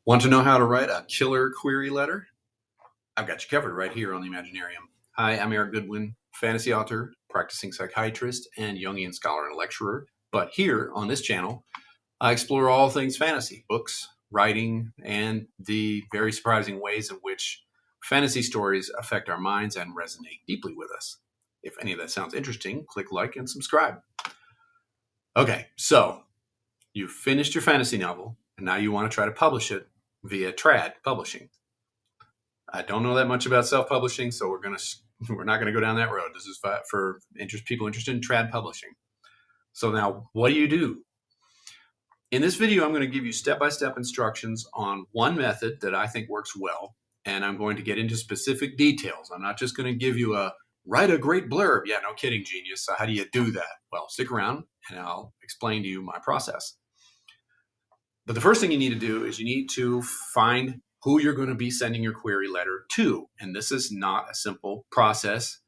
Want to know how to write a killer query letter? I've got you covered right here on the Imaginarium. Hi, I'm Erik Goodwyn, fantasy author, practicing psychiatrist, and Jungian scholar and lecturer. But here on this channel, I explore all things fantasy, books, writing, and the very surprising ways in which fantasy stories affect our minds and resonate deeply with us. If any of that sounds interesting, click like and subscribe. Okay, so you've finished your fantasy novel, and now you want to try to publish it via trad publishing. I don't know that much about self-publishing, so we're not gonna go down that road. This is for people interested in trad publishing. So now, what do? In this video, I'm going to give you step-by-step instructions on one method that I think works well, and I'm going to get into specific details. I'm not just going to give you write a great blurb. Yeah, no kidding, genius. So how do you do that? Well, stick around, and I'll explain to you my process. But the first thing you need to do is you need to find who you're going to be sending your query letter to. And this is not a simple process.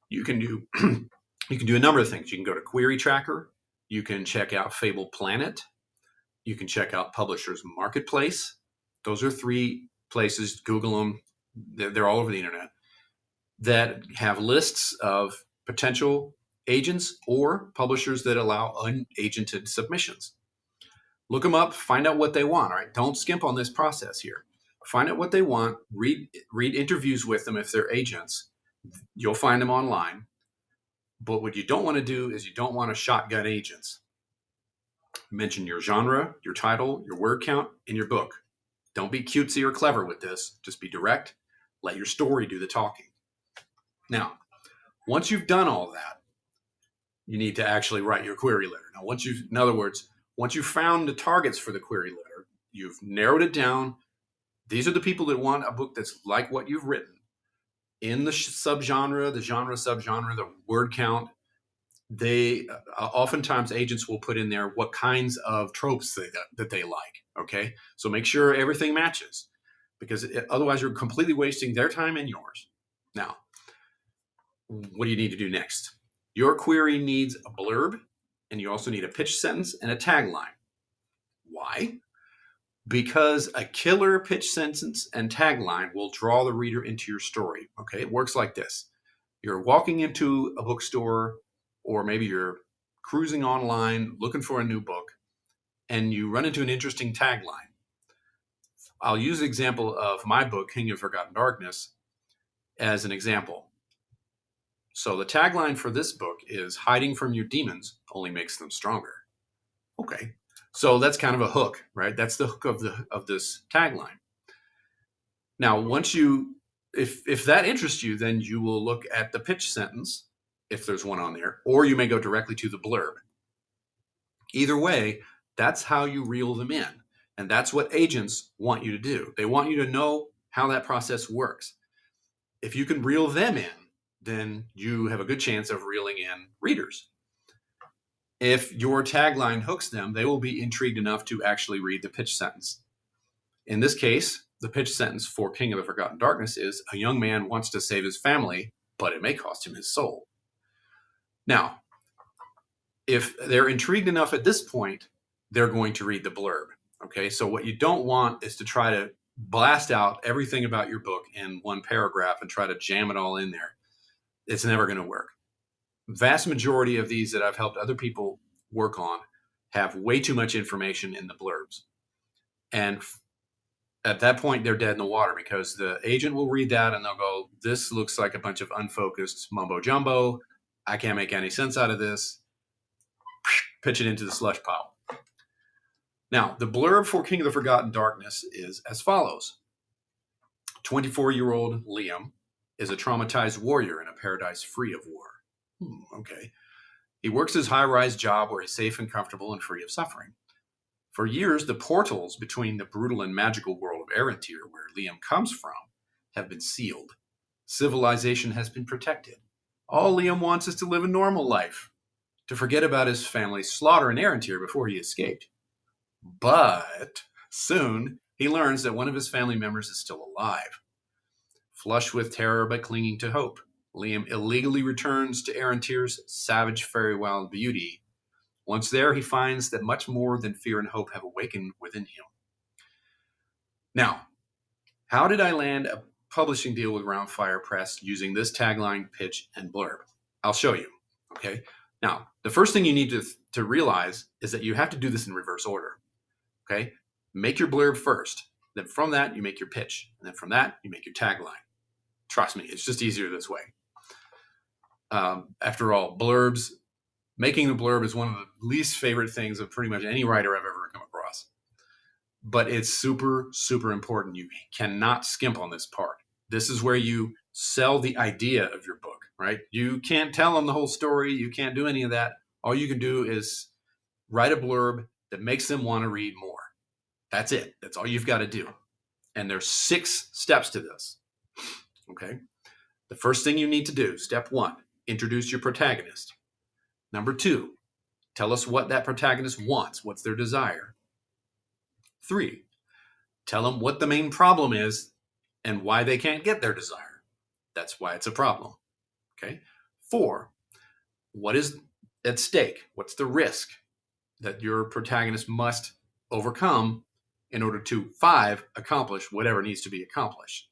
You can do a number of things. You can go to Query Tracker. You can check out Fable Planet. You can check out Publishers Marketplace. Those are three places. Google them. They're all over the internet that have lists of potential agents or publishers that allow unagented submissions. Look them up, find out what they want, all right? Don't skimp on this process here. Find out what they want, read interviews with them if they're agents. You'll find them online. But what you don't want to do is you don't want to shotgun agents. Mention your genre, your title, your word count, and your book. Don't be cutesy or clever with this. Just be direct. Let your story do the talking. Now, once you've done all that, you need to actually write your query letter. Now, in other words, once you've found the targets for the query letter, you've narrowed it down. These are the people that want a book that's like what you've written. In the subgenre, the genre subgenre, the word count, they oftentimes agents will put in there what kinds of tropes that they like, okay? So make sure everything matches, because otherwise you're completely wasting their time and yours. Now, what do you need to do next? Your query needs a blurb, and you also need a pitch sentence and a tagline. Why? Because a killer pitch sentence and tagline will draw the reader into your story. Okay, it works like this. You're walking into a bookstore, or maybe you're cruising online looking for a new book, and you run into an interesting tagline. I'll use the example of my book, King of Forgotten Darkness, as an example. So the tagline for this book is hiding from your demons only makes them stronger. Okay, so that's kind of a hook, right? That's the hook of this tagline. Now, once if that interests you, then you will look at the pitch sentence, if there's one on there, or you may go directly to the blurb. Either way, that's how you reel them in. And that's what agents want you to do. They want you to know how that process works. If you can reel them in, then you have a good chance of reeling in readers. If your tagline hooks them, they will be intrigued enough to actually read the pitch sentence. In this case, the pitch sentence for King of the Forgotten Darkness is, a young man wants to save his family, but it may cost him his soul. Now, if they're intrigued enough at this point, they're going to read the blurb. Okay, so what you don't want is to try to blast out everything about your book in one paragraph and try to jam it all in there. It's never going to work. Vast majority of these that I've helped other people work on have way too much information in the blurbs. And at that point, they're dead in the water, because the agent will read that and they'll go, this looks like a bunch of unfocused mumbo jumbo. I can't make any sense out of this. Pitch it into the slush pile. Now, the blurb for King of the Forgotten Darkness is as follows. 24-year-old Liam is a traumatized warrior in a paradise free of war. Okay. He works his high-rise job where he's safe and comfortable and free of suffering. For years, the portals between the brutal and magical world of Erantir, where Liam comes from, have been sealed. Civilization has been protected. All Liam wants is to live a normal life, to forget about his family's slaughter in Erantir before he escaped. But soon, he learns that one of his family members is still alive. Flushed with terror but clinging to hope, Liam illegally returns to Erantir's savage fairy wild beauty. Once there, he finds that much more than fear and hope have awakened within him. Now, how did I land a publishing deal with Roundfire Press using this tagline, pitch, and blurb? I'll show you. Okay. Now, the first thing you need to realize is that you have to do this in reverse order. Okay. Make your blurb first. Then from that, you make your pitch. And then from that, you make your tagline. Trust me, it's just easier this way. After all, making a blurb is one of the least favorite things of pretty much any writer I've ever come across. But it's super, super important. You cannot skimp on this part. This is where you sell the idea of your book, right? You can't tell them the whole story. You can't do any of that. All you can do is write a blurb that makes them want to read more. That's it. That's all you've got to do. And there's 6 steps to this. Okay. The first thing you need to do, step 1, introduce your protagonist. Number 2, tell us what that protagonist wants. What's their desire? 3, tell them what the main problem is and why they can't get their desire. That's why it's a problem. Okay. 4, what is at stake? What's the risk that your protagonist must overcome in order to 5, accomplish whatever needs to be accomplished?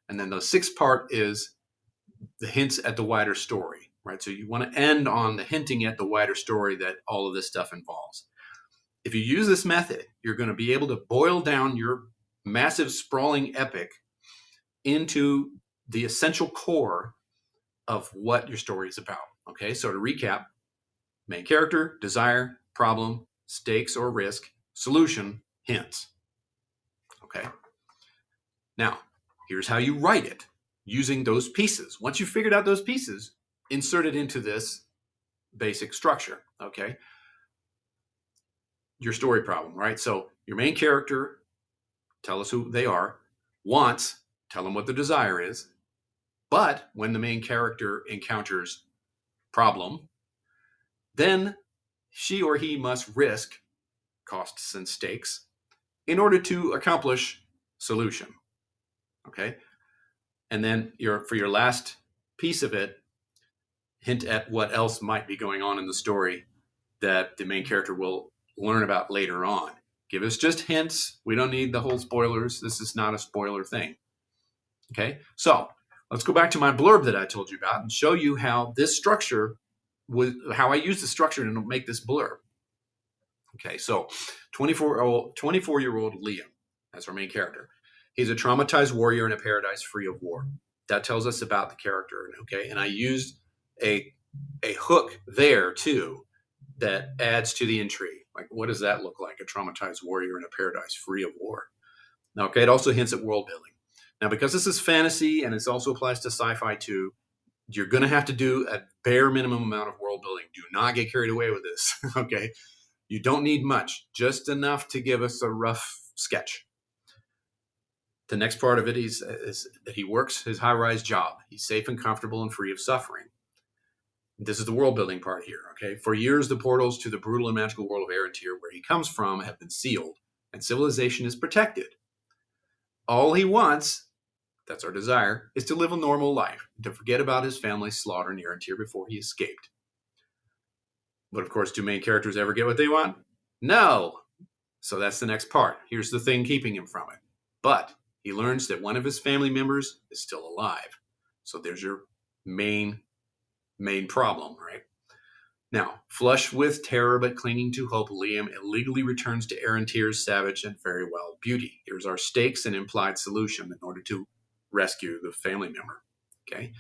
And then the 6th part is the hints at the wider story, right? So you want to end on the hinting at the wider story that all of this stuff involves. If you use this method, you're going to be able to boil down your massive sprawling epic into the essential core of what your story is about. Okay, so to recap, main character, desire, problem, stakes or risk, solution, hints. Okay, now here's how you write it using those pieces. Once you've figured out those pieces, insert it into this basic structure. Okay, your story problem, right? So your main character, tell us who they are, wants, tell them what the desire is. But when the main character encounters problem, then she or he must risk costs and stakes in order to accomplish solution. Okay. And then for your last piece of it, hint at what else might be going on in the story that the main character will learn about later on. Give us just hints. We don't need the whole spoilers. This is not a spoiler thing. Okay. So let's go back to my blurb that I told you about and show you how this structure how I use the structure to make this blurb. Okay, so 24-year-old Liam, that's our main character. He's a traumatized warrior in a paradise free of war. That tells us about the character, okay? And I used a hook there too that adds to the intrigue. Like, what does that look like? A traumatized warrior in a paradise free of war. Okay, it also hints at world building. Now, because this is fantasy and it also applies to sci-fi too, you're going to have to do a bare minimum amount of world building. Do not get carried away with this, okay? You don't need much, just enough to give us a rough sketch. The next part of it is that he works his high-rise job. He's safe and comfortable and free of suffering. This is the world building part here, okay? For years, the portals to the brutal and magical world of Erentir, where he comes from, have been sealed, and civilization is protected. All he wants, that's our desire, is to live a normal life, to forget about his family's slaughter in Erentir before he escaped. But of course, do main characters ever get what they want? No! So that's the next part. Here's the thing keeping him from it. But he learns that one of his family members is still alive. So there's your main problem, right? Now, flush with terror but clinging to hope, Liam illegally returns to Erentir's savage and very wild beauty. Here's our stakes and implied solution in order to rescue the family member. Okay.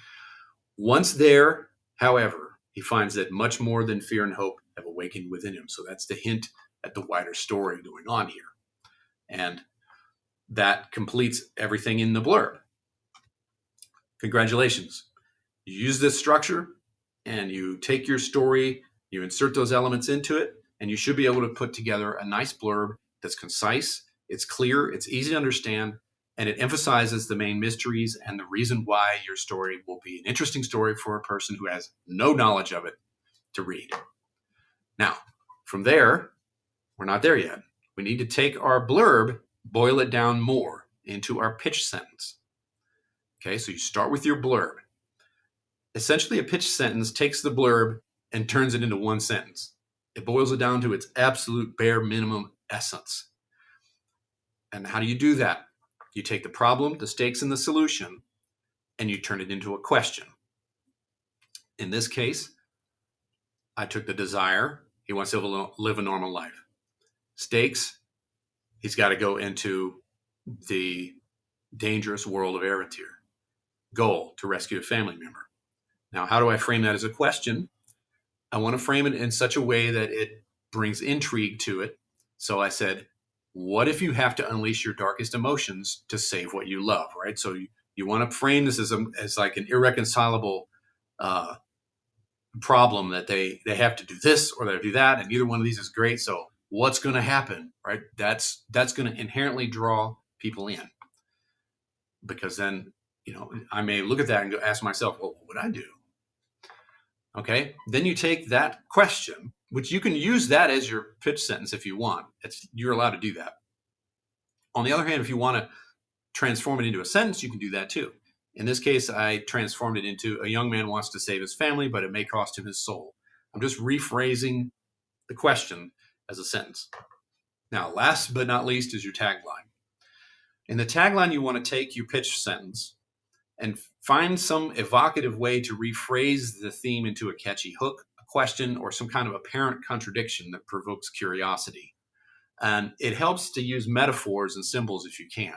Once there, however, he finds that much more than fear and hope have awakened within him. So that's the hint at the wider story going on here. And that completes everything in the blurb. Congratulations. You use this structure and you take your story, you insert those elements into it, and you should be able to put together a nice blurb that's concise, it's clear, it's easy to understand, and it emphasizes the main mysteries and the reason why your story will be an interesting story for a person who has no knowledge of it to read. Now, from there, we're not there yet. We need to take our blurb, boil it down more into our pitch sentence. Okay, so you start with your blurb. Essentially, a pitch sentence takes the blurb and turns it into one sentence. It boils it down to its absolute bare minimum essence. And how do you do that? You take the problem, the stakes, and the solution, and you turn it into a question. In this case, I took the desire. He wants to live a normal life. Stakes, he's got to go into the dangerous world of Eretir. Goal, to rescue a family member. Now, how do I frame that as a question? I want to frame it in such a way that it brings intrigue to it. So I said, what if you have to unleash your darkest emotions to save what you love, right? So you want to frame this as like an irreconcilable problem that they have to do this or they do that, and neither one of these is great. So what's going to happen, right? That's going to inherently draw people in, because then, I may look at that and go ask myself, well, what would I do? Okay, then you take that question, which you can use that as your pitch sentence if you want. You're allowed to do that. On the other hand, if you want to transform it into a sentence, you can do that too. In this case, I transformed it into a young man wants to save his family, but it may cost him his soul. I'm just rephrasing the question as a sentence. Now, last but not least is your tagline. In the tagline, you want to take your pitch sentence and find some evocative way to rephrase the theme into a catchy hook, a question, or some kind of apparent contradiction that provokes curiosity. And it helps to use metaphors and symbols if you can.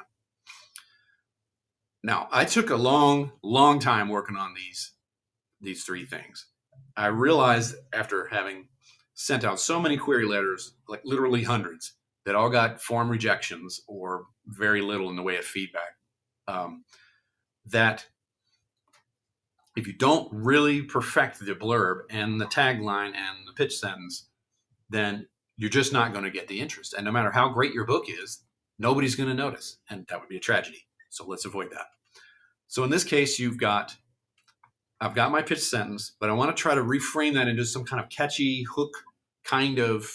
Now, I took a long, long time working on these three things. I realized after having sent out so many query letters, like literally hundreds, that all got form rejections or very little in the way of feedback, that if you don't really perfect the blurb and the tagline and the pitch sentence, then you're just not going to get the interest. And no matter how great your book is, nobody's going to notice. And that would be a tragedy. So let's avoid that. So in this case, I've got my pitch sentence, but I want to try to reframe that into some kind of catchy hook kind of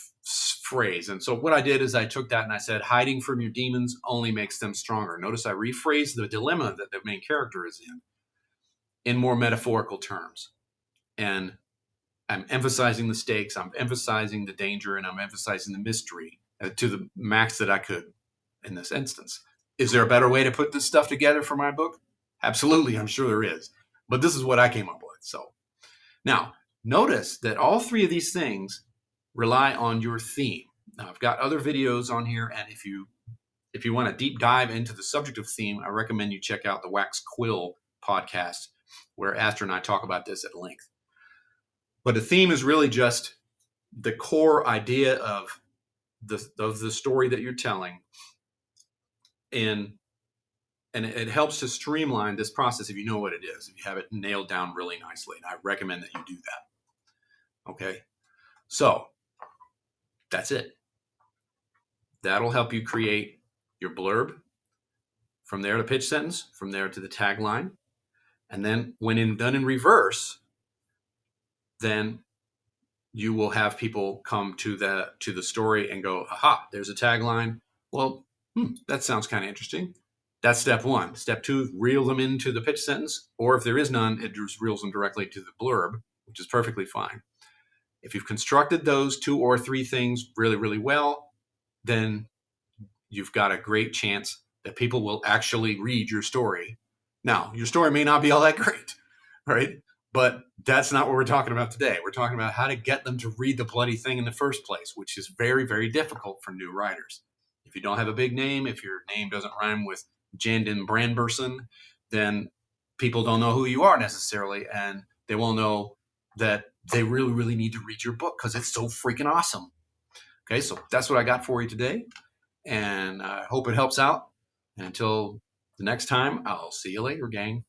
phrase. And so what I did is I took that and I said, hiding from your demons only makes them stronger. Notice I rephrased the dilemma that the main character is in more metaphorical terms. And I'm emphasizing the stakes, I'm emphasizing the danger, and I'm emphasizing the mystery to the max that I could in this instance. Is there a better way to put this stuff together for my book? Absolutely, I'm sure there is. But this is what I came up with. So now, notice that all three of these things rely on your theme. Now, I've got other videos on here, and if you want to deep dive into the subject of theme, I recommend you check out the Wax Quill podcast, where Astor and I talk about this at length. But the theme is really just the core idea of the story that you're telling. And it helps to streamline this process if you know what it is, if you have it nailed down really nicely. And I recommend that you do that. Okay? So that's it. That'll help you create your blurb. From there to pitch sentence, from there to the tagline. And then when done in reverse, then you will have people come to the story and go, aha, there's a tagline. Well, that sounds kind of interesting. That's step one. Step two, reel them into the pitch sentence, or if there is none, it just reels them directly to the blurb, which is perfectly fine. If you've constructed those 2 or 3 things really, really well, then you've got a great chance that people will actually read your story. Now, your story may not be all that great, right? But that's not what we're talking about today. We're talking about how to get them to read the bloody thing in the first place, which is very, very difficult for new writers. If you don't have a big name, if your name doesn't rhyme with Jandin Brandberson, then people don't know who you are necessarily, and they won't know that they really, really need to read your book because it's so freaking awesome. Okay, so that's what I got for you today, and I hope it helps out. And until the next time, I'll see you later, gang.